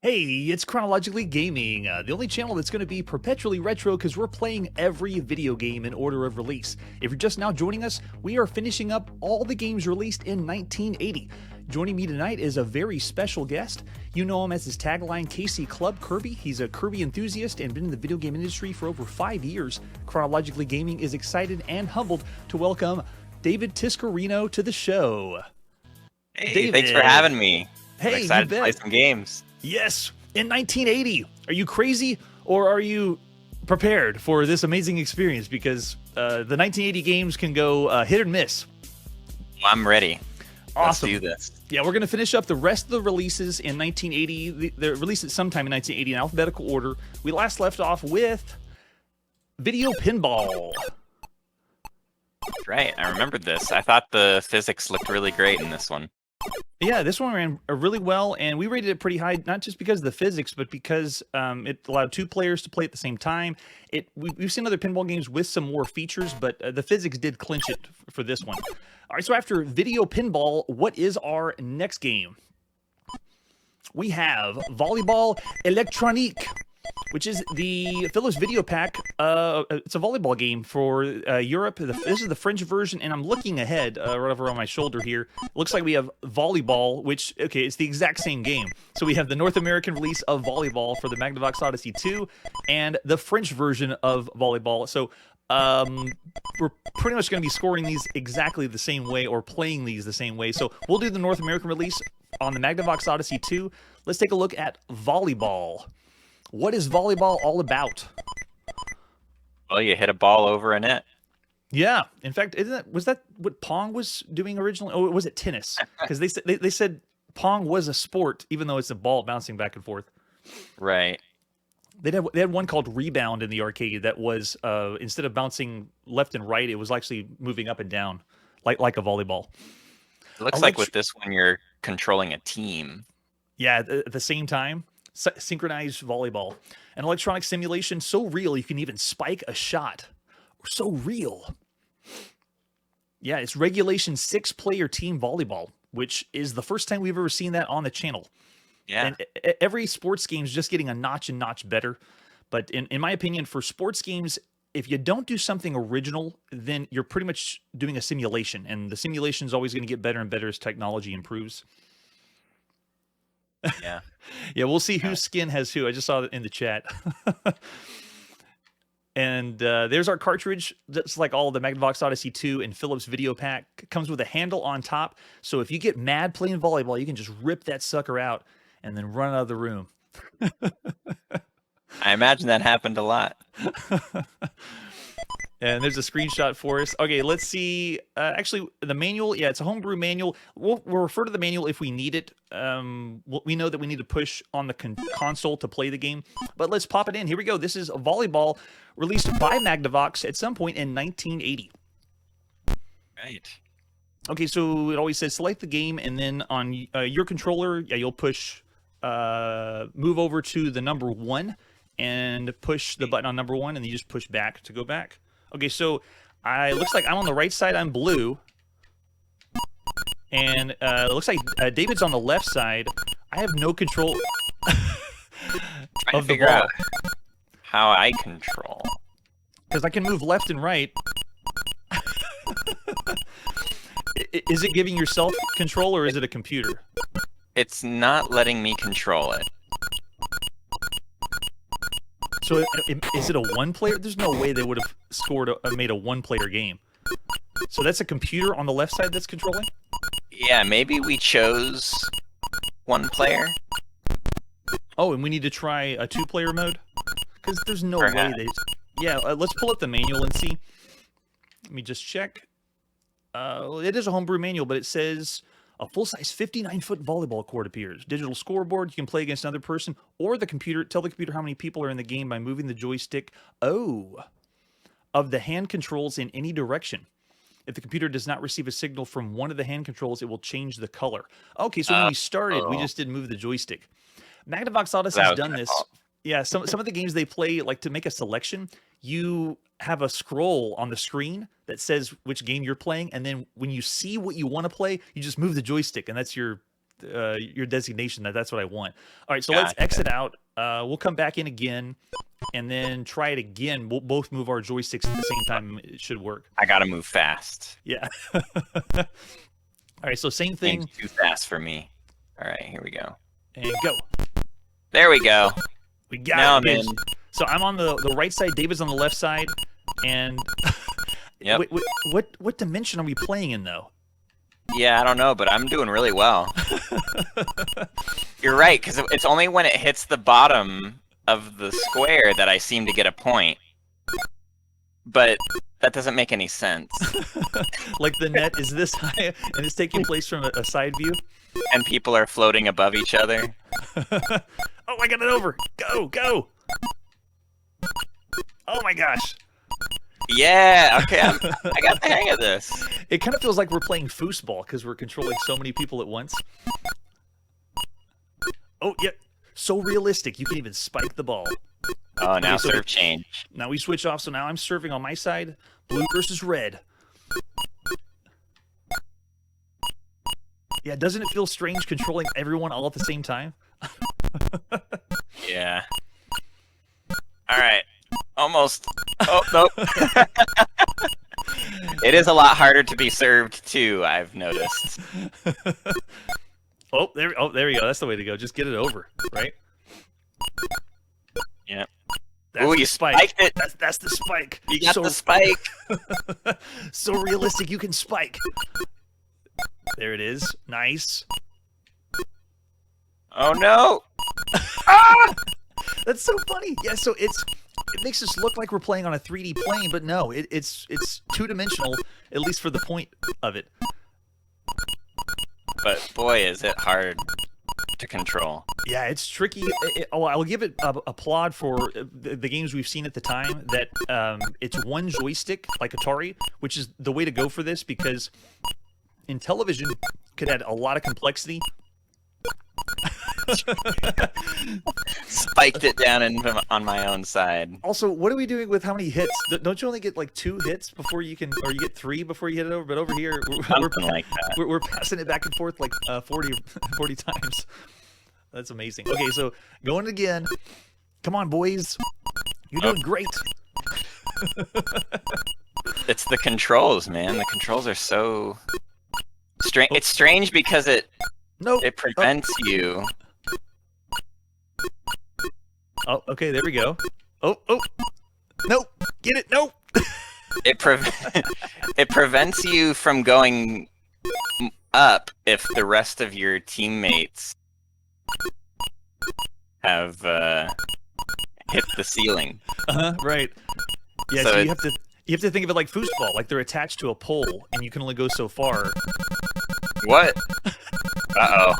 Hey, it's Chronologically Gaming, the only channel that's going to be perpetually retro because we're playing every video game in order of release. If you're just now joining us, we are finishing up all the games released in 1980. Joining me tonight is a very special guest. You know him as his tagline, kcclubkirby. He's a Kirby enthusiast and been in the video game industry for over 5 years. Chronologically Gaming is excited and humbled to welcome David Tiscareno to the show. Hey, David. thanks for having me. Hey, I'm excited you to play bet. some games. Yes, in 1980. Are you crazy or are you prepared for this amazing experience? Because the 1980 games can go hit or miss. I'm ready. Awesome. Let's do this. Yeah, we're going to finish up the rest of the releases in 1980. They're released at sometime in 1980 in alphabetical order. We last left off with Video Pinball. That's right. I remembered this. I thought the physics looked really great in this one. Yeah, this one ran really well, and we rated it pretty high, not just because of the physics, but because it allowed two players to play at the same time. We've seen other pinball games with some more features, but the physics did clinch it for this one. All right, so after Video Pinball, what is our next game? We have Volleyball Electronique, which is the Philips Videopac. It's a volleyball game for Europe. This is the French version, and I'm looking ahead right over on my shoulder here. Looks like we have Volleyball, which, okay, it's the exact same game. So we have the North American release of Volleyball for the Magnavox Odyssey 2 and the French version of Volleyball. So we're pretty much going to be scoring these exactly the same way or playing these the same way. So we'll do the North American release on the Magnavox Odyssey 2. Let's take a look at Volleyball. What is volleyball all about? Well, you hit a ball over a net. Yeah, in fact, was that what Pong was doing originally? Oh, was it tennis? Because they said Pong was a sport, even though it's a ball bouncing back and forth. Right. They had one called Rebound in the arcade that was instead of bouncing left and right, it was actually moving up and down, like a volleyball. It looks like with this one, you're controlling a team. Yeah, at the same time. Synchronized volleyball. An electronic simulation so real you can even spike a shot. Or so real. Yeah, it's regulation 6-player team volleyball, which is the first time we've ever seen that on the channel. Yeah. And every sports game is just getting a notch better. But in my opinion, for sports games, if you don't do something original, then you're pretty much doing a simulation. And the simulation is always going to get better and better as technology improves. Yeah. Yeah, we'll see whose skin has who. I just saw it in the chat. And there's our cartridge. That's like all the Magnavox Odyssey 2 and Philips Videopac. It comes with a handle on top. So if you get mad playing volleyball, you can just rip that sucker out and then run out of the room. I imagine that happened a lot. And there's a screenshot for us. Okay, let's see. Actually, the manual, yeah, it's a homebrew manual. We'll refer to the manual if we need it. We know that we need to push on the console to play the game. But let's pop it in. Here we go. This is a Volleyball released by Magnavox at some point in 1980. Right. Okay, so it always says select the game, and then on your controller, yeah, you'll push move over to the number 1 and push the button on number 1, and then you just push back to go back. Okay, so it looks like I'm on the right side. I'm blue. And it looks like David's on the left side. I have no control Trying to figure out how I control. Because I can move left and right. Is it giving yourself control, or is it a computer? It's not letting me control it. So is it a one-player? There's no way they would have made a one-player game. So that's a computer on the left side that's controlling? Yeah, maybe we chose one player. Oh, and we need to try a 2-player mode? Because there's no way they... Yeah, let's pull up the manual and see. Let me just check. It is a homebrew manual, but it says... A full-size 59-foot volleyball court appears. Digital scoreboard, you can play against another person, or the computer. Tell the computer how many people are in the game by moving the joystick of the hand controls in any direction. If the computer does not receive a signal from one of the hand controls, it will change the color. Okay, so when we started, we just didn't move the joystick. Magnavox Odyssey has done this. Yeah, some of the games they play, like to make a selection, you have a scroll on the screen that says which game you're playing, and then when you see what you want to play, you just move the joystick, and that's your designation that's what I want. All right, so Gotcha. let's exit out. We'll come back in again, and then try it again. We'll both move our joysticks at the same time. It should work. I gotta move fast. Yeah. All right, so same thing. Game's too fast for me. All right, here we go. And go. There we go. We got Now it. I'm in. So I'm on the right side. David's on the left side. And Yep. what dimension are we playing in, though? Yeah, I don't know, but I'm doing really well. You're right, because it's only when it hits the bottom of the square that I seem to get a point. But that doesn't make any sense. Like the net is this high, and it's taking place from a side view? And people are floating above each other. Oh, I got it over. Go, go. Oh, my gosh. Yeah, okay, I got the hang of this. It kind of feels like we're playing foosball because we're controlling so many people at once. Oh, yeah. So realistic. You can even spike the ball. Oh, now Okay, so serve change. Now we switch off, so now I'm serving on my side. Blue versus red. Yeah, doesn't it feel strange controlling everyone all at the same time? Yeah. All right. Almost. Oh, nope. It is a lot harder to be served, too, I've noticed. Oh, there we go. That's the way to go. Just get it over, right? Yep. That's Ooh, the you spike. spiked it. That's the spike. You got the spike. So realistic, you can spike. There it is. Nice. Oh, no. Ah! That's so funny. Yeah, so it makes us look like we're playing on a 3D plane, but no, it's two-dimensional, at least for the point of it. But boy, is it hard to control. Yeah, it's tricky. I'll give it applaud for the games we've seen at the time that it's one joystick, like Atari, which is the way to go for this, because in television, could add a lot of complexity. Spiked it down on my own side. Also, what are we doing with how many hits? Don't you only get like 2 hits before you can, or you get 3 before you hit it over? But over here, Like that. we're passing it back and forth like 40 times. That's amazing. Okay, so going again. Come on, boys. You're doing great. It's the controls, man. The controls are so strange. It's strange because it prevents you. Oh, okay, there we go. Oh, nope, get it, nope. It prevents you from going up if the rest of your teammates have hit the ceiling. Right. Yeah, So so you have to think of it like foosball, like they're attached to a pole, and you can only go so far. What? Uh-oh.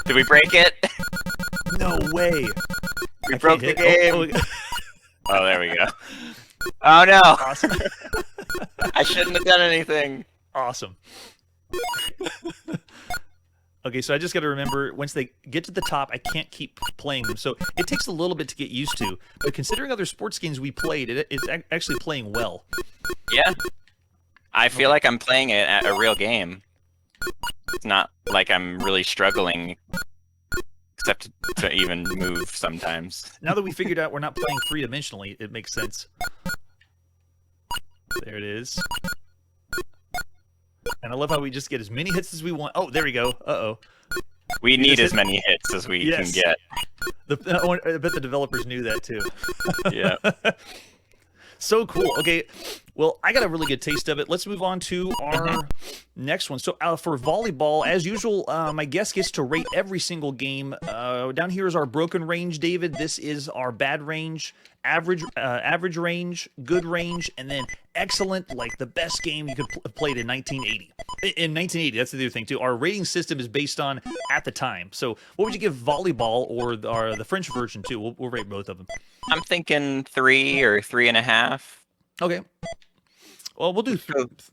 Did we break it? No way. We broke the game. Oh. Oh, there we go. Oh, no. Awesome. I shouldn't have done anything. Awesome. Okay, so I just got to remember, once they get to the top, I can't keep playing them. So it takes a little bit to get used to. But considering other sports games we played, it's actually playing well. Yeah. I feel like I'm playing a real game. It's not like I'm really struggling, except to even move sometimes. Now that we figured out we're not playing 3-dimensionally, it makes sense. There it is. And I love how we just get as many hits as we want. Oh, there we go. Uh-oh. We need as many hits as we can get. I bet the developers knew that, too. Yeah. So cool. Okay, well, I got a really good taste of it. Let's move on to our next one. So for volleyball, as usual, my guest gets to rate every single game. Down here is our broken range, David. This is our bad range, average range, good range, and then excellent, like the best game you could have played in 1980. In 1980, that's the other thing, too. Our rating system is based on at the time. So what would you give volleyball or the French version, too? We'll rate both of them. I'm thinking 3 or 3.5. Okay. Well, we'll do 3. Let's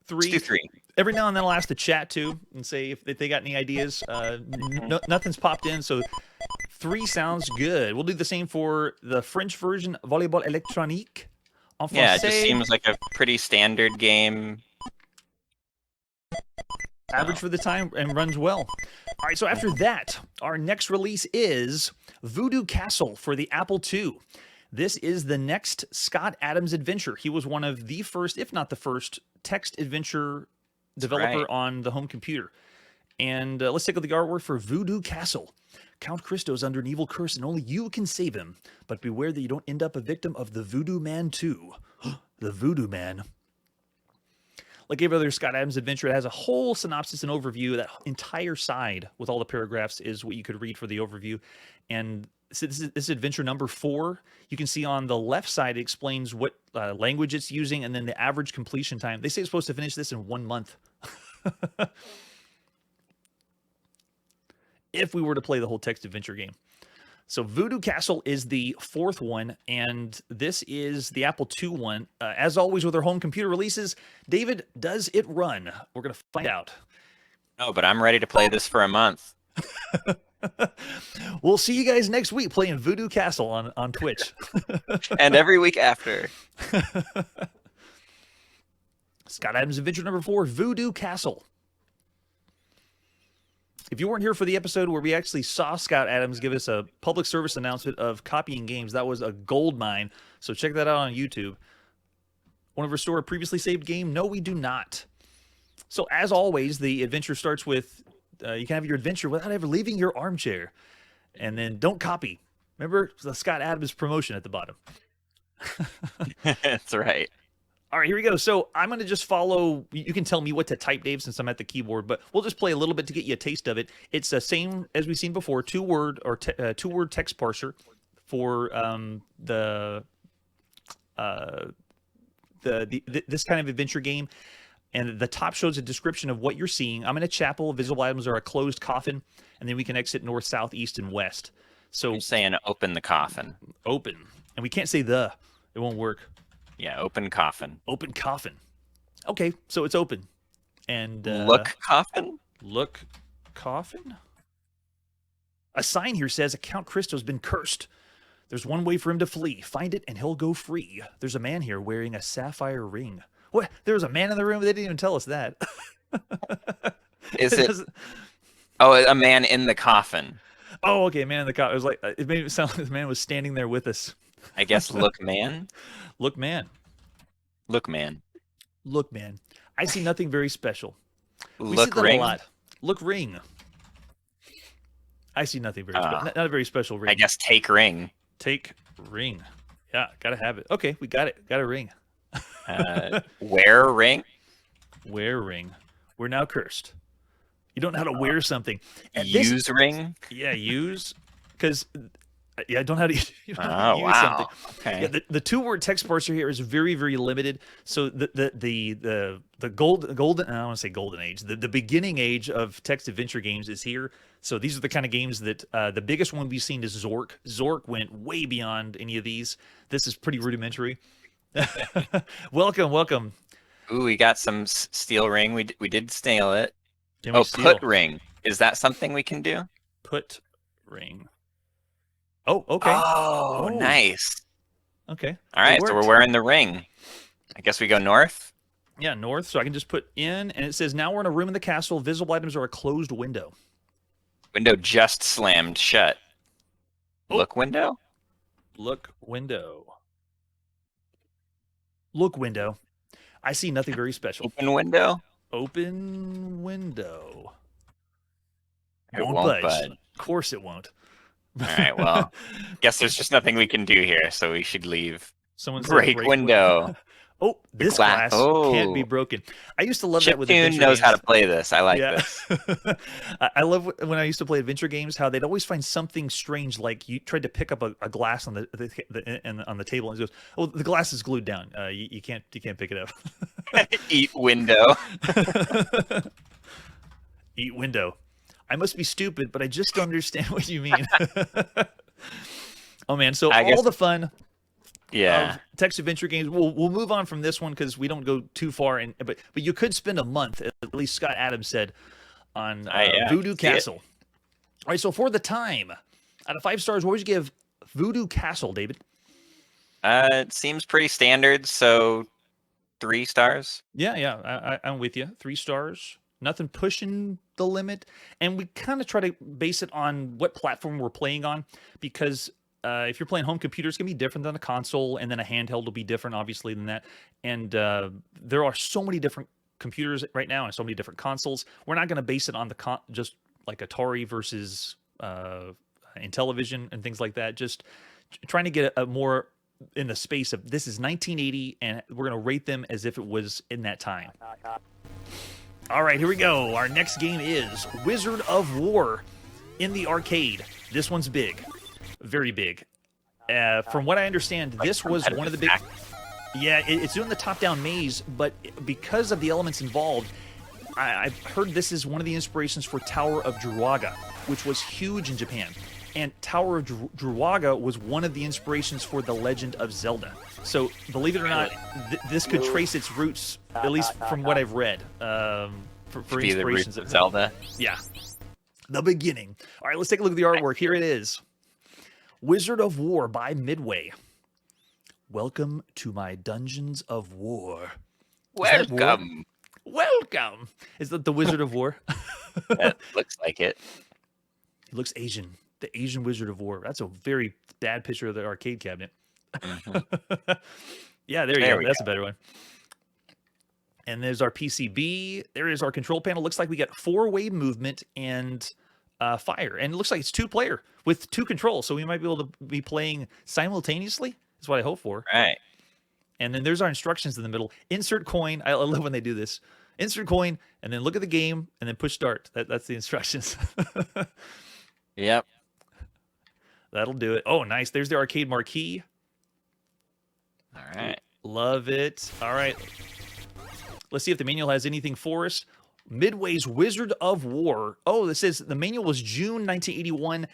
do 3. Every now and then I'll ask the chat too and say if they got any ideas. Nothing's popped in, so 3 sounds good. We'll do the same for the French version, Volleyball Electronique. Yeah, it just seems like a pretty standard game. Average for the time and runs well. All right, so after that, our next release is Voodoo Castle for the Apple II. This is the next Scott Adams adventure. He was one of the first, if not the first, text adventure developer on the home computer. And let's take a look at the artwork for Voodoo Castle. Count Christo is under an evil curse and only you can save him. But beware that you don't end up a victim of the Voodoo Man too. The Voodoo Man. Like every other Scott Adams adventure, it has a whole synopsis and overview. That entire side with all the paragraphs is what you could read for the overview. And so this is adventure number 4. You can see on the left side, it explains what language it's using and then the average completion time. They say it's supposed to finish this in 1 month. If we were to play the whole text adventure game. So Voodoo Castle is the 4th one, and this is the Apple II one. As always with our home computer releases, David, does it run? We're going to find out. No, but I'm ready to play this for a month. We'll see you guys next week playing Voodoo Castle on Twitch. And every week after. Scott Adams Adventure number 4, Voodoo Castle. If you weren't here for the episode where we actually saw Scott Adams give us a public service announcement of copying games, that was a gold mine. So check that out on YouTube. Want to restore a previously saved game? No, we do not. So as always, the adventure starts with, you can have your adventure without ever leaving your armchair. And then don't copy. Remember the Scott Adams promotion at the bottom. That's right. All right, here we go. So I'm going to just follow. You can tell me what to type, Dave, since I'm at the keyboard, but we'll just play a little bit to get you a taste of it. It's the same as we've seen before, two-word text parser for this kind of adventure game. And the top shows a description of what you're seeing. I'm in a chapel. Visible items are a closed coffin, and then we can exit north, south, east, and west. So I'm saying open the coffin. Open. And we can't say the. It won't work. Yeah, open coffin. Open coffin. Okay, so it's open. And look coffin? Look coffin? A sign here says Count Christo's been cursed. There's one way for him to flee. Find it and he'll go free. There's a man here wearing a sapphire ring. What? There was a man in the room? They didn't even tell us that. Is it? Oh, a man in the coffin. Oh, okay, man in the coffin. It was like, it made it sound like the man was standing there with us. I guess look man. Look man. Look man. Look man. I see nothing very special. We look see that ring. a lot. Look ring. I see nothing very special. Not a very special ring. I guess take ring. Take ring. Yeah, gotta have it. Okay, we got it. Got a ring. Wear ring. Wear ring. We're now cursed. You don't know how to wear something. And use ring. Yeah, use. Because I don't know how to, use wow. something. Okay. Yeah, the two-word text parser here is very, very limited. So the golden I don't want to say golden age. The beginning age of text adventure games is here. So these are the kind of games that the biggest one we've seen is Zork. Zork went way beyond any of these. This is pretty rudimentary. Welcome. Ooh, we got some steel ring. We did steal it. Steal? Put ring. Is that something we can do? Put ring. Oh, okay. Oh, nice. Okay. All right, so we're wearing the ring. I guess we go north? Yeah, north. So I can just put in, and it says, now we're in a room in the castle. Visible items are a closed window. Window just slammed shut. Oh. Look window? Look window. Look window. I see nothing very special. Open window? Open window. It won't budge. Of course it won't. All right, well, guess there's just nothing we can do here, so we should leave. Someone break window. Oh, this glass can't be broken. I used to love that with Chiptune knows how to play this. I like this. I love when I used to play adventure games how they'd always find something strange, like you tried to pick up a glass on the table and it goes, "Oh, the glass is glued down. You can't pick it up." Eat window. Eat window. I must be stupid, but I just don't understand what you mean. Oh man, so all the fun. Yeah. Text adventure games. We'll move on from this one because we don't go too far. But you could spend a month, at least Scott Adams said, on Voodoo Castle. All right. So for the time, out of 5 stars, what would you give Voodoo Castle, David? It seems pretty standard. So 3 stars. Yeah. I'm with you. 3 stars. nothing pushing the limit. And we kind of try to base it on what platform we're playing on, because if you're playing home computer, it's going to be different than a console, and then a handheld will be different, obviously, than that. And there are so many different computers right now and so many different consoles. We're not going to base it on just like Atari versus Intellivision and things like that. Just trying to get a more in the space of this is 1980, and we're going to rate them as if it was in that time. All right, here we go. Our next game is Wizard of War in the arcade. This one's big, very big. From what I understand, this was one of the big... Yeah, it's doing the top-down maze, but because of the elements involved, I've heard this is one of the inspirations for Tower of Druaga, which was huge in Japan. And Tower of Druaga was one of the inspirations for The Legend of Zelda. So, believe it or not, this could trace its roots, at least from what I've read, for Be inspirations the roots of Zelda. Yeah. The beginning. All right, let's take a look at the artwork. Here it is. Wizard of War by Midway. Welcome to my dungeons of war. Welcome. Welcome. Is that the Wizard of War? That looks like it. He looks Asian. The Asian Wizard of War. That's a very bad picture of the arcade cabinet. Mm-hmm. Yeah, there you go. That's a better one. And there's our PCB. There is our control panel. Looks like we got 4-way movement and fire. And it looks like it's 2-player with 2 controls. So we might be able to be playing simultaneously. That's what I hope for. Right. And then there's our instructions in the middle. Insert coin. I love when they do this. Insert coin, and then look at the game, and then push start. That's the instructions. Yep. That'll do it. Oh, nice. There's the arcade marquee. All right. Love it. All right. Let's see if the manual has anything for us. Midway's Wizard of War. Oh, this says the manual was June 1981.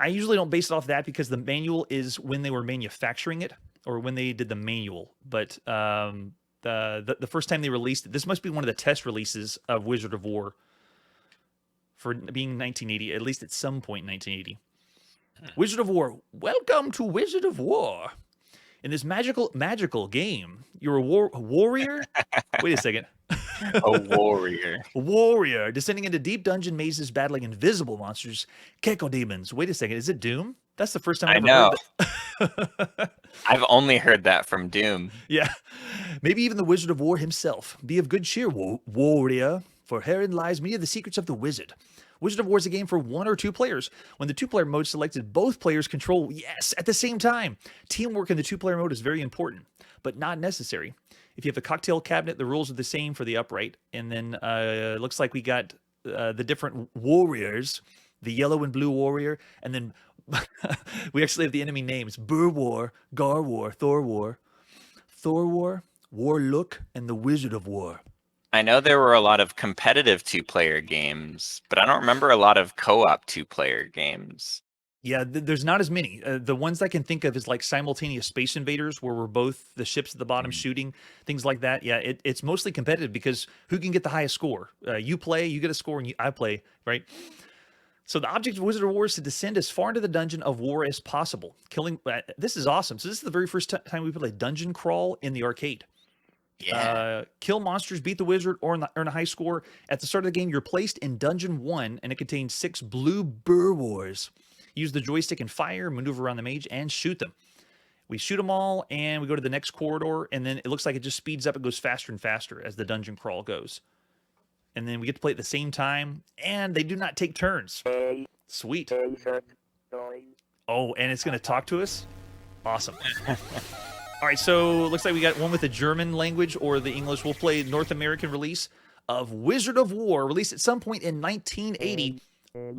I usually don't base it off that because the manual is when they were manufacturing it or when they did the manual. But the first time they released it, this must be one of the test releases of Wizard of War for being 1980, at least at some point in 1980. Wizard of War. Welcome to Wizard of War. In this magical game, you're a warrior. Wait a second. A warrior. A warrior descending into deep dungeon mazes, battling invisible monsters, Keko demons. Wait a second. Is it Doom? That's the first time I've ever heard that. I've only heard that from Doom. Yeah. Maybe even the Wizard of War himself. Be of good cheer, warrior, for herein lies many of the secrets of the wizard. Wizard of War is a game for 1 or 2 players. When the 2-player mode selected, both players control, yes, at the same time. Teamwork in the 2-player mode is very important, but not necessary. If you have the cocktail cabinet, the rules are the same for the upright. And then it looks like we got the different warriors, the yellow and blue warrior, and then we actually have the enemy names, Bur War, Gar War, Thor War, Warlook, and the Wizard of War. I know there were a lot of competitive 2-player games, but I don't remember a lot of co-op 2-player games. Yeah, there's not as many. The ones I can think of is like simultaneous Space Invaders, where we're both the ships at the bottom shooting, things like that. Yeah, it's mostly competitive because who can get the highest score? You play, you get a score, and I play, right? So the object of Wizard of War is to descend as far into the dungeon of war as possible. This is awesome. So this is the very first time we play dungeon crawl in the arcade. Yeah. Kill monsters, beat the wizard, or earn a high score. At the start of the game, you're placed in Dungeon 1, and it contains 6 blue Bur Wars. Use the joystick and fire, maneuver around the mage, and shoot them. We shoot them all, and we go to the next corridor, and then it looks like it just speeds up and goes faster and faster as the dungeon crawl goes. And then we get to play at the same time, and they do not take turns. Sweet. Oh, and it's going to talk to us? Awesome. All right, so it looks like we got one with the German language or the English. We'll play North American release of Wizard of War, released at some point in 1980. I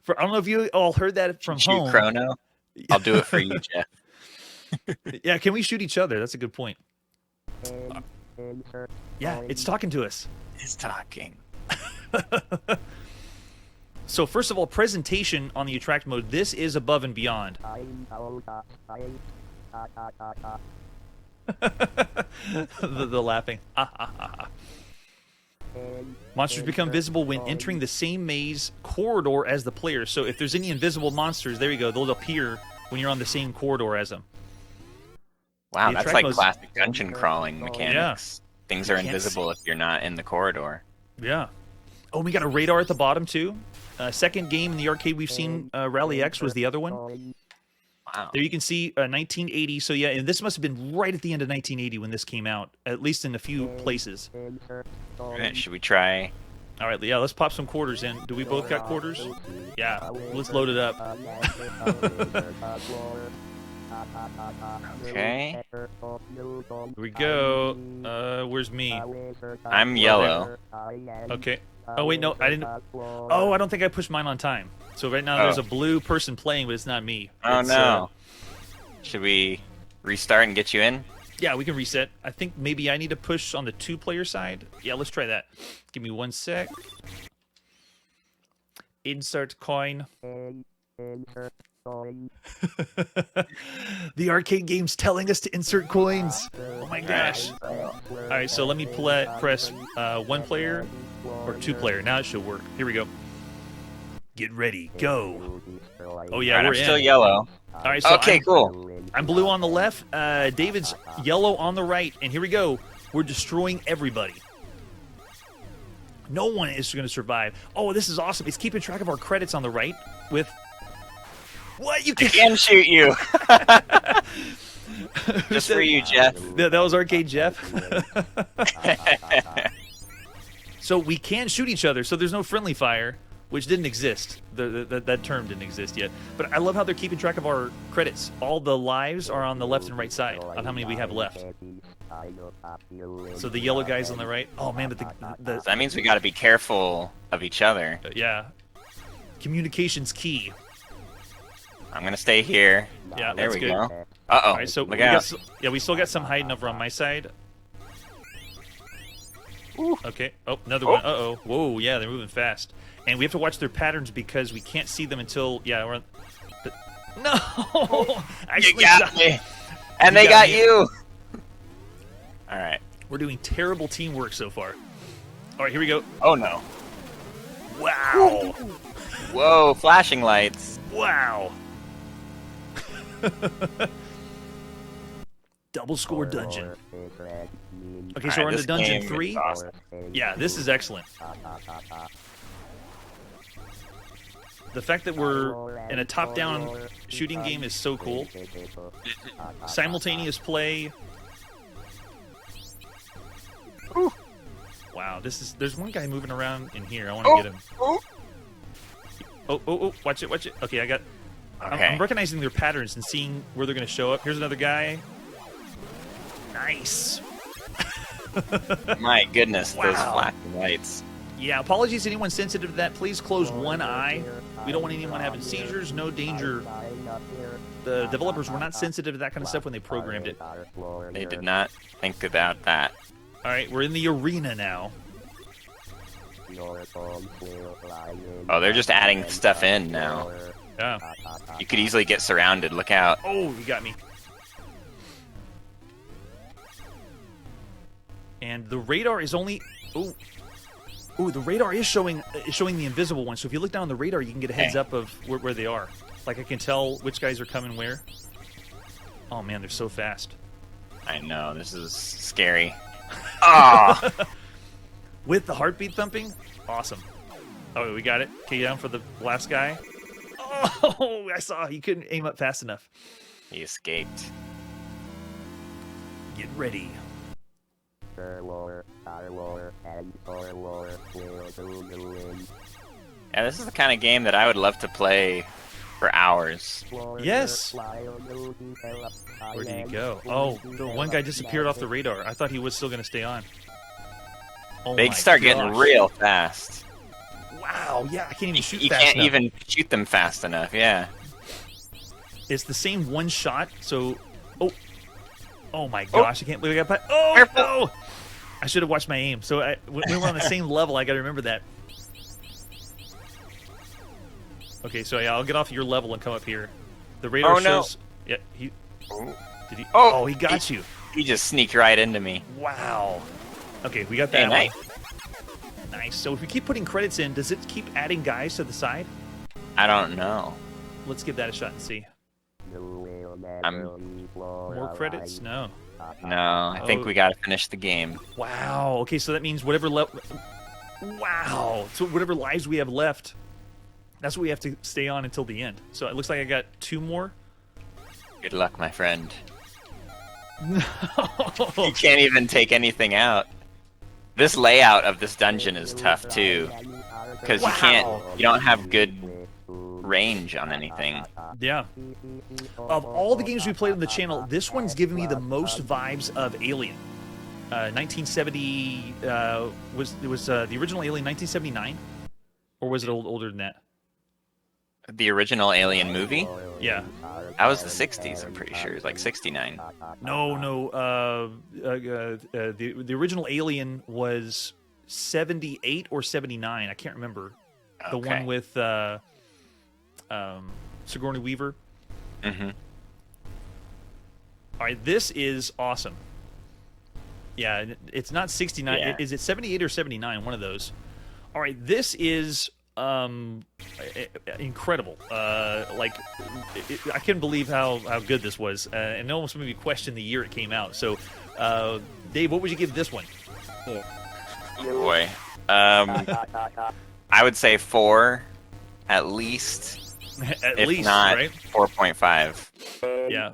don't know if you all heard that from home. Chrono? I'll do it for you, Jeff. Yeah, can we shoot each other? That's a good point. Yeah, it's talking to us. It's talking. So first of all, presentation on the attract mode. This is above and beyond. the laughing. Monsters become visible when entering the same maze corridor as the player. So if there's any invisible monsters, there you go. They'll appear when you're on the same corridor as them. Wow, that's like classic dungeon crawling mechanics. Things are invisible if you're not in the corridor. Yeah. Oh, we got a radar at the bottom, too. Second game in the arcade we've seen, Rally X was the other one. Wow. There you can see 1980. So, yeah, and this must have been right at the end of 1980 when this came out, at least in a few places. All right, should we try? All right, yeah, let's pop some quarters in. Do we both got quarters? Yeah, let's load it up. Okay. Here we go. Where's me? I'm yellow. Okay. Oh, wait, no, I didn't. Oh, I don't think I pushed mine on time. So right now there's a blue person playing, but it's not me. Oh, it's, no. Should we restart and get you in? Yeah, we can reset. I think maybe I need to push on the 2-player side. Yeah, let's try that. Give me 1 sec. Insert coin. The arcade game's telling us to insert coins. Oh my gosh. All right, so let me press 1-player or 2-player. Now it should work. Here we go. Get ready. Go. Oh, yeah, Right, we're I'm still in. yellow. All right, so Okay, cool. I'm blue on the left. David's yellow on the right. And here we go. We're destroying everybody. No one is going to survive. Oh, this is awesome. It's keeping track of our credits on the right with... What? You I can shoot you. Just for you, Jeff. That was Arcade Jeff. So we can shoot each other, so there's no friendly fire, which didn't exist. That term didn't exist yet. But I love how they're keeping track of our credits. All the lives are on the left and right side, on how many we have left. So the yellow guy's on the right. Oh, man, but So that means we got to be careful of each other. yeah. Communication's key. I'm going to stay here. Yeah, there that's we good. go. Uh-oh. All right, so Look out. we still got some hiding over on my side. Okay. Oh, another one. Uh-oh. Whoa, yeah, they're moving fast. And we have to watch their patterns because we can't see them until... Yeah, we're on... No! You got me. And they got you. All right. We're doing terrible teamwork so far. All right, here we go. Oh, no. Wow! Whoa, flashing lights. Wow! Double score dungeon. Okay, so we're on to dungeon 3. Awesome. Yeah, this is excellent. The fact that we're in a top-down shooting game is so cool. Simultaneous play. Wow, there's one guy moving around in here. I want to get him. Oh, watch it. Okay, I got... Okay. I'm recognizing their patterns and seeing where they're going to show up. Here's another guy. Nice. My goodness, those Wow. flashing lights. Yeah, apologies to anyone sensitive to that. Please close one eye. We don't want anyone having seizures. No danger. The developers were not sensitive to that kind of stuff when they programmed it. They did not think about that. All right, we're in the arena now. Oh, they're just adding stuff in now. Yeah. You could easily get surrounded. Look out. Oh, you got me. And the radar is only... Oh, the radar is showing the invisible one. So if you look down the radar, you can get a heads up of where they are. Like I can tell which guys are coming where. Oh man, they're so fast. I know, this is scary. Ah! With the heartbeat thumping, awesome. Oh, we got it. Okay, down for the last guy. Oh, I saw he couldn't aim up fast enough. He escaped. Get ready. Yeah, this is the kind of game that I would love to play for hours. Yes. Where did he go? Oh, the one guy disappeared off the radar. I thought he was still going to stay on. Oh They my start getting gosh. real fast. Wow, yeah, I can't even shoot You fast can't enough. even shoot them fast enough, yeah. It's the same one shot, so... Oh my gosh, I can't believe I got... Oh, Careful. no! I should have watched my aim. So when we were on the same level, I got to remember that. Okay, so yeah, I'll get off your level and come up here. The radar Oh, no. shows... Yeah, he... Did he... Oh, Oh, he got you. He just sneaked right into me. Wow. Okay, we got Hey, that nice. one. Nice. So if we keep putting credits in, does it keep adding guys to the side? I don't know. Let's give that a shot and see. I'm More credits? No. No, I think we gotta finish the game. Wow. Okay, so that means whatever Wow. So whatever lives we have left, that's what we have to stay on until the end. So it looks like I got 2 more. Good luck, my friend. You can't even take anything out. This layout of this dungeon is tough too, because you don't have good range on anything. Yeah. Of all the games we played on the channel, this one's giving me the most vibes of Alien. 1970 was the original Alien 1979, or was it older than that? The original Alien movie? Yeah. That was the 60s, I'm pretty sure. It was like 69. No. The original Alien was 78 or 79. I can't remember. Okay. The one with Sigourney Weaver. Mm-hmm. All right, this is awesome. Yeah, it's not 69. Yeah. Is it 78 or 79? One of those. All right, this is incredible. I couldn't believe how good this was, and it almost made me question the year it came out. So, Dave, what would you give this one? Oh boy, I would say 4, at least. At least, not, right? 4.5. Yeah.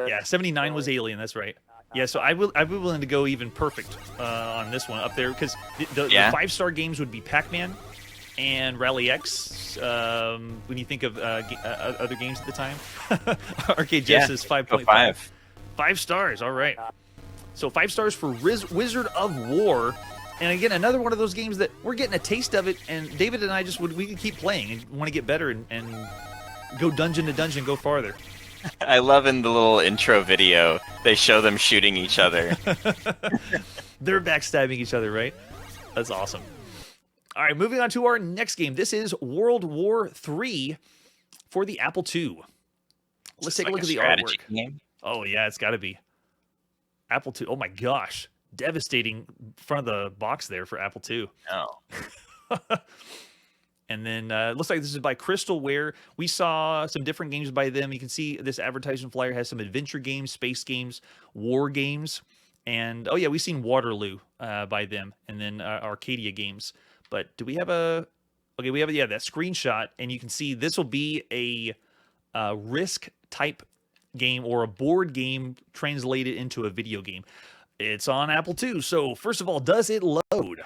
Yeah, 79 was Alien. That's right. Yeah, so I'd be willing to go even perfect on this one up there, because the 5-star games would be Pac-Man and Rally X. When you think of other games at the time, Arcade Jess is 5.5. 5 stars. All right. So 5 stars for Wizard of War, and again another one of those games that we're getting a taste of it, and David and I we could keep playing and want to get better and go dungeon to dungeon, go farther. I love in the little intro video, they show them shooting each other. They're backstabbing each other, right? That's awesome. All right, moving on to our next game. This is World War III for the Apple II. Let's take a look at the artwork. Game? Oh, yeah, it's got to be. Apple II. Oh, my gosh. Devastating front of the box there for Apple II. Oh. And then it looks like this is by Crystalware. We saw some different games by them. You can see this advertisement flyer has some adventure games, space games, war games. And, oh, yeah, we've seen Waterloo by them. And then Arcadia games. But do we have a... Okay, we have, that screenshot. And you can see this will be a Risk-type game or a board game translated into a video game. It's on Apple II. So, first of all, does it load?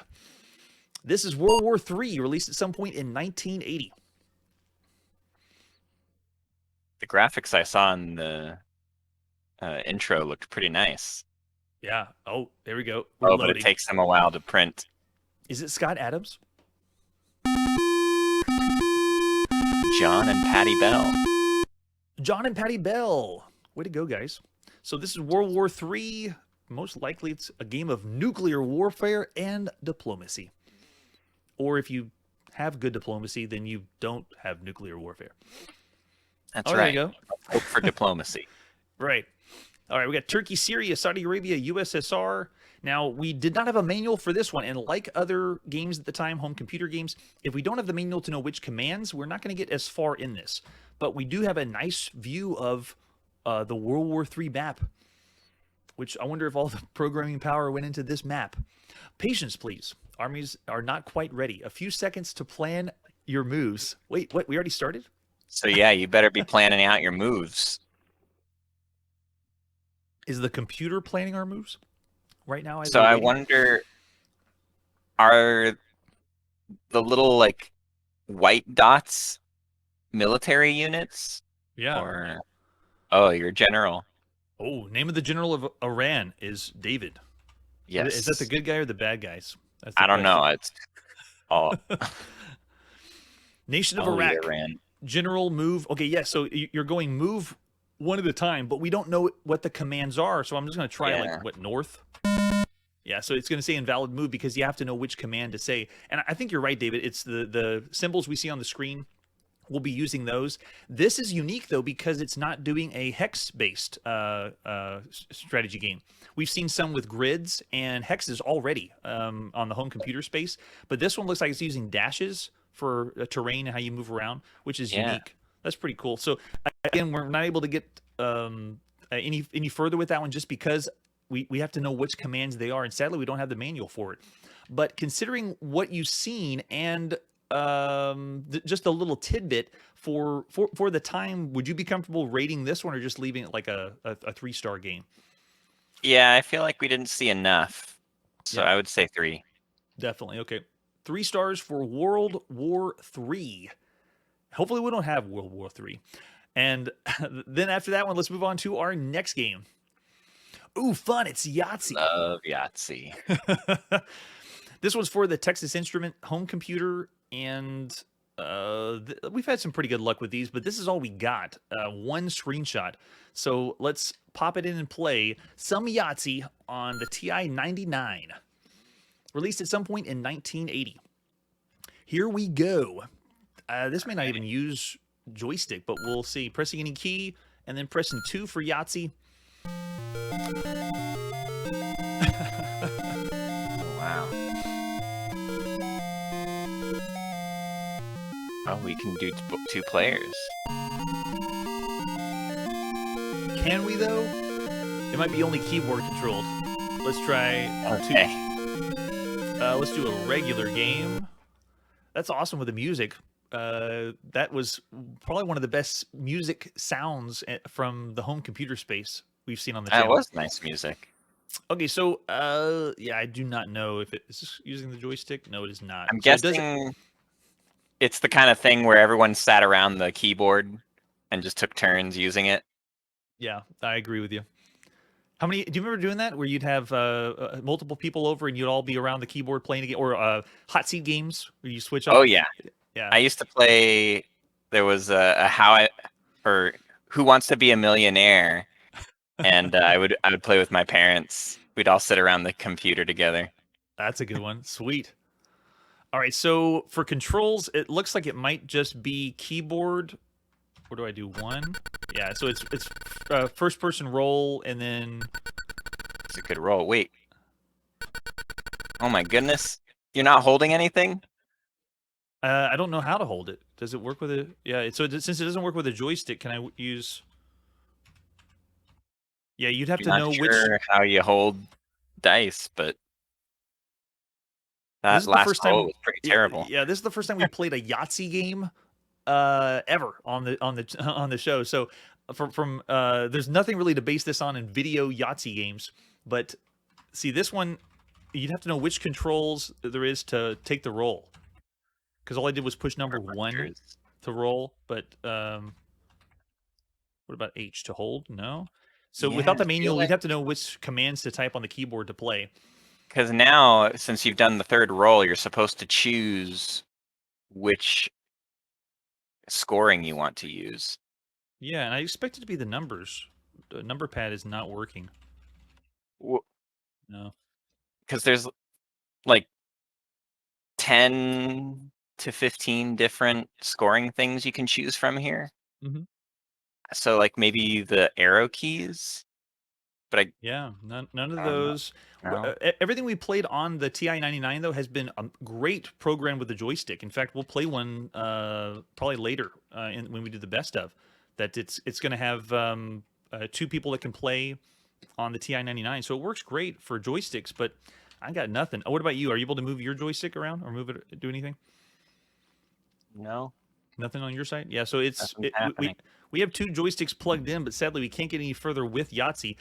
This is World War III, released at some point in 1980. The graphics I saw in the intro looked pretty nice. Yeah. Oh, there we go. We're loading. But it takes them a while to print. Is it Scott Adams? John and Patty Bell. John and Patty Bell. Way to go, guys. So this is World War III. Most likely it's a game of nuclear warfare and diplomacy. Or if you have good diplomacy, then you don't have nuclear warfare. That's right. There you go. Hope for diplomacy. Right. All right, we got Turkey, Syria, Saudi Arabia, USSR. Now, we did not have a manual for this one, and like other games at the time, home computer games, if we don't have the manual to know which commands, we're not going to get as far in this. But we do have a nice view of the World War III map, which I wonder if all the programming power went into this map. Patience, please. Armies are not quite ready. A few seconds to plan your moves. Wait, what? We already started? So yeah, you better be planning out your moves. Is the computer planning our moves right now? So I wonder, are the little like white dots military units? Yeah. Or, oh, you're general. Oh, name of the general of Iran is David. Yes. Is that the good guy or the bad guys? I don't know. It's all. Nation of Iraq. Iran. General move. Okay, yeah. So you're going move one at a time, but we don't know what the commands are. So I'm just going to try north. Yeah. So it's going to say invalid move because you have to know which command to say. And I think you're right, David. It's the symbols we see on the screen. We'll be using those. This is unique, though, because it's not doing a hex-based strategy game. We've seen some with grids and hexes already on the home computer space, but this one looks like it's using dashes for terrain and how you move around, which is unique. That's pretty cool. So, again, we're not able to get any further with that one, just because we have to know which commands they are, and sadly we don't have the manual for it. But considering what you've seen and just a little tidbit for the time, would you be comfortable rating this one or just leaving it like a 3-star game? Yeah, I feel like we didn't see enough, so Yeah. I would say 3. Definitely. Okay. 3 stars for World War III. Hopefully we don't have World War III. And then after that one, let's move on to our next game. Ooh, fun. It's Yahtzee. Love Yahtzee. This one's for the Texas Instrument home computer, and we've had some pretty good luck with these, but this is all we got. One screenshot. So let's pop it in and play some Yahtzee on the TI 99. Released at some point in 1980. Here we go. This may not even use joystick, but we'll see. Pressing any key, and then pressing 2 for Yahtzee. Wow. Oh, we can do 2 players. Can we, though? It might be only keyboard controlled. Let's try 2. Let's do a regular game. That's awesome with the music. That was probably one of the best music sounds from the home computer space we've seen on the channel. That was nice music. Okay, so yeah, I do not know if is this using the joystick. No, it is not. I'm guessing it's the kind of thing where everyone sat around the keyboard and just took turns using it. Yeah, I agree with you. How many? Do you remember doing that, where you'd have multiple people over and you'd all be around the keyboard playing a game, or hot seat games where you switch up? Oh yeah, yeah. I used to play. There was or Who Wants to Be a Millionaire, and I would play with my parents. We'd all sit around the computer together. That's a good one. Sweet. All right, so for controls, it looks like it might just be keyboard. What do I do? 1? Yeah, so it's first person roll, and then it's a good roll. Wait. Oh my goodness. You're not holding anything? I don't know how to hold it. Does it work with a... Yeah, so since it doesn't work with a joystick, can I use... Yeah, you'd have to know which... how you hold dice, but... That last roll was pretty terrible. Yeah, this is the first time we played a Yahtzee game ever on the show. So from there's nothing really to base this on in video Yahtzee games, but see, this one you'd have to know which controls there is to take the roll, because all I did was push number 1 to roll. But what about H to hold? No. So yeah, without the manual, you'd have to know which commands to type on the keyboard to play. Because now, since you've done the 3rd roll, you're supposed to choose which scoring you want to use. Yeah, and I expect it to be the numbers. The number pad is not working. No. Because there's like 10 to 15 different scoring things you can choose from here. Mm-hmm. So like maybe the arrow keys. But yeah, none of those. No. Everything we played on the TI 99 though has been a great program with the joystick. In fact, we'll play one probably later when we do the best of. That it's going to have 2 people that can play on the TI 99, so it works great for joysticks. But I got nothing. Oh, what about you? Are you able to move your joystick around or move it, do anything? No. Nothing on your side? Yeah, so we have 2 joysticks plugged in, but sadly we can't get any further with Yahtzee.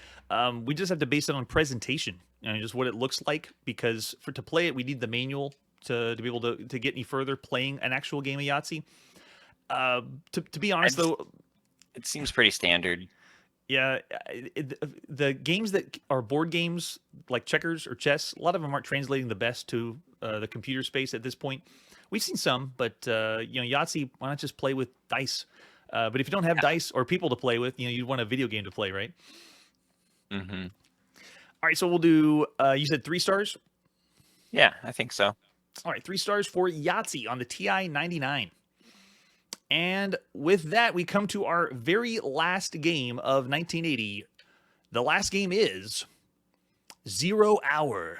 We just have to base it on presentation, just what it looks like, because to play it, we need the manual to be able to get any further playing an actual game of Yahtzee. To be honest, though... It seems pretty standard. Yeah, the games that are board games, like checkers or chess, a lot of them aren't translating the best to the computer space at this point. We've seen some, but Yahtzee, why not just play with dice? But if you don't have dice or people to play with, you want a video game to play, right? Mm-hmm. All right, so we'll do, you said 3 stars? Yeah, I think so. All right, 3 stars for Yahtzee on the TI 99. And with that, we come to our very last game of 1980. The last game is 0 Hour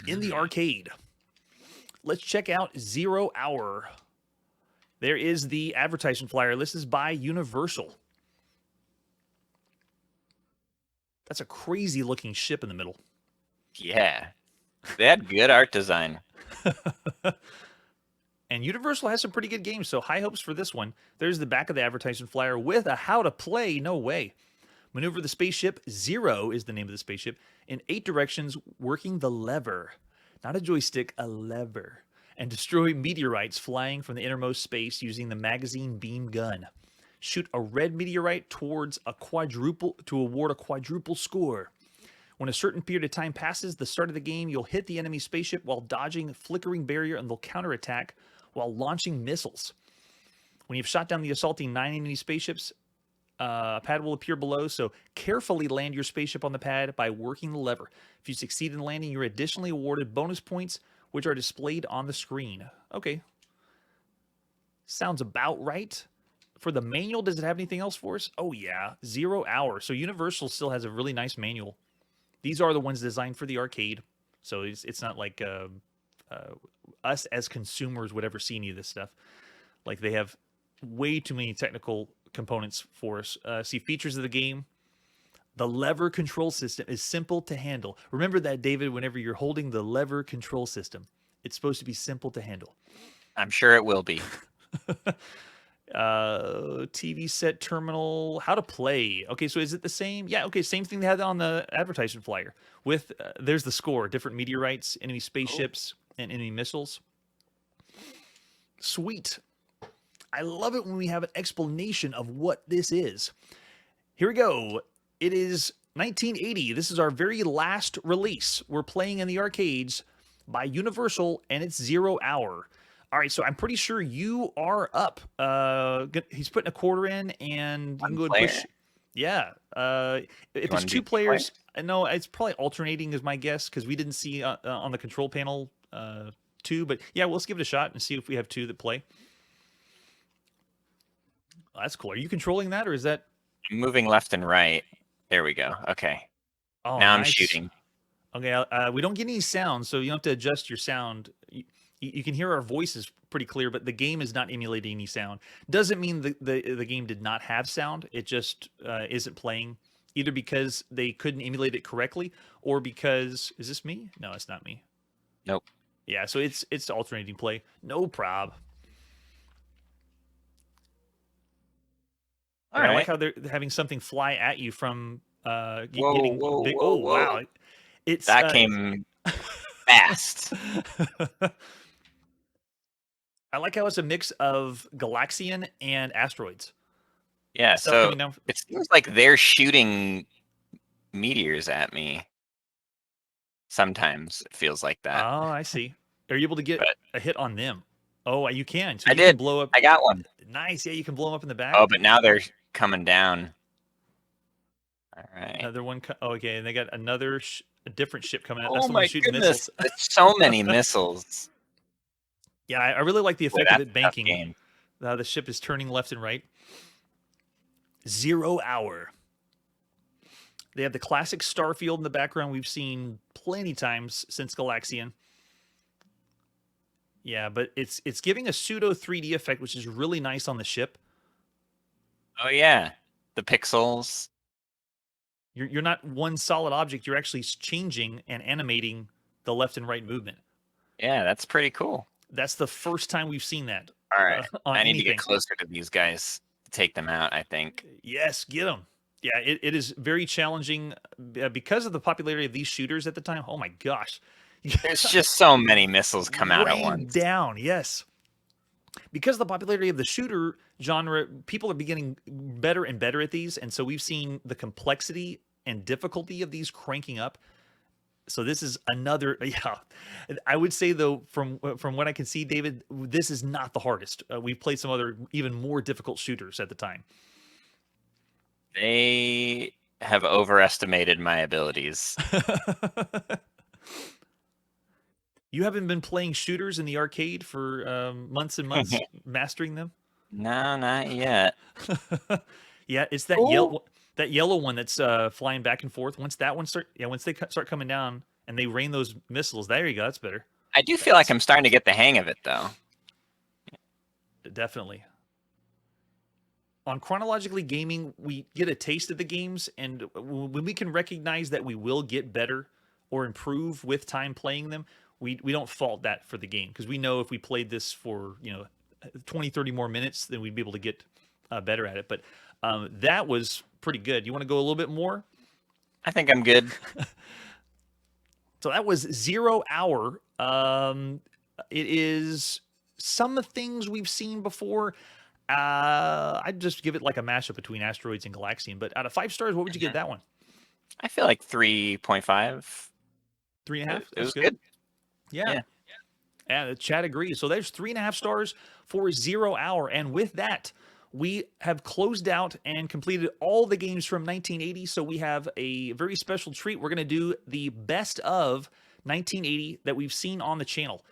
in the arcade. Let's check out 0 Hour. There is the advertisement flyer. This is by Universal. That's a crazy looking ship in the middle. Yeah. They had good art design. And Universal has some pretty good games, so high hopes for this one. There's the back of the advertisement flyer with a how to play. No way. Maneuver the spaceship. Zero is the name of the spaceship. In 8 directions, working the lever. Not a joystick, a lever. And destroy meteorites flying from the innermost space using the magazine beam gun. Shoot a red meteorite towards a quadruple to award a quadruple score. When a certain period of time passes the start of the game, you'll hit the enemy spaceship while dodging a flickering barrier and they'll counterattack while launching missiles. When you've shot down the assaulting 9 enemy spaceships, a pad will appear below, so carefully land your spaceship on the pad by working the lever. If you succeed in landing, you're additionally awarded bonus points, which are displayed on the screen. Okay. Sounds about right. For the manual, does it have anything else for us? Oh, yeah. 0 hour. So Universal still has a really nice manual. These are the ones designed for the arcade, so it's not like us as consumers would ever see any of this stuff. Like, they have way too many technical components for us. See features of the game. The lever control system is simple to handle. Remember that, David, whenever you're holding the lever control system. It's supposed to be simple to handle. I'm sure it will be. TV set terminal, how to play. Okay, so is it the same? Yeah, okay, same thing they had on the advertisement flyer. With there's the score, different meteorites, enemy spaceships, and enemy missiles. Sweet. I love it when we have an explanation of what this is. Here we go. It is 1980. This is our very last release. We're playing in the arcades by Universal, and it's 0 hour. All right, so I'm pretty sure you are up. He's putting a quarter in, and you can go and push. Yeah. If it's 2 players, no, it's probably alternating is my guess, because we didn't see on the control panel 2. But yeah, let's give it a shot and see if we have 2 that play. Oh, that's cool. Are you controlling that, or is that? I'm moving left and right. There we go. Okay. Oh, now nice. I'm shooting. Okay, we don't get any sound, so you don't have to adjust your sound. You can hear our voices pretty clear, but the game is not emulating any sound. Doesn't mean the game did not have sound. It just isn't playing, either because they couldn't emulate it correctly, or because... Is this me? No, it's not me. Nope. Yeah, so it's alternating play. No prob. All right. I like how they're having something fly at you from getting big. Oh, wow. It's that came fast. I like how it's a mix of Galaxian and asteroids. Yeah, so it seems like they're shooting meteors at me. Sometimes it feels like that. Oh, I see. Are you able to get a hit on them? Oh, you can. So I did. Can blow up. I got one. Nice. Yeah, you can blow them up in the back. Oh, but now they're coming down. All right. Another one. Oh, okay, and they got another a different ship coming out. That's my goodness! It's so many missiles. Yeah, I really like the effect of it banking. The ship is turning left and right. 0 hour. They have the classic starfield in the background we've seen plenty times since Galaxian. Yeah, but it's giving a pseudo 3D effect, which is really nice on the ship. Oh yeah, the pixels. You're not one solid object. You're actually changing and animating the left and right movement. Yeah, that's pretty cool. That's the first time we've seen that. All right, I need to get closer to these guys to take them out, I think. Yes, get them. Yeah, it is very challenging because of the popularity of these shooters at the time. Oh my gosh. There's just so many missiles come out at once. Down, yes. Because of the popularity of the shooter genre, people are getting better and better at these, and so we've seen the complexity and difficulty of these cranking up. So this is another, yeah. I would say, though, from what I can see, David, this is not the hardest. We've played some other even more difficult shooters at the time. They have overestimated my abilities. You haven't been playing shooters in the arcade for months and months, mastering them? No, not yet. Yeah, it's that yellow one that's flying back and forth. Once that one once they start coming down and they rain those missiles, there you go. That's better. I do feel like I'm starting to get the hang of it, though. Definitely. on Chronologically Gaming, we get a taste of the games, and when we can recognize that we will get better or improve with time playing them, we don't fault that for the game, because we know if we played this for 20, 30 more minutes, then we'd be able to get better at it. But that was pretty good. You want to go a little bit more? I think I'm good. So that was 0 Hour. It is some of the things we've seen before. I'd just give it like a mashup between Asteroids and Galaxian. But out of 5 stars, what would you give that one? I feel like 3.5. 3.5? It was good. Yeah. Yeah, the chat agrees. So there's 3.5 stars for 0 Hour. And with that, we have closed out and completed all the games from 1980. So we have a very special treat. We're going to do the best of 1980 that we've seen on the channel.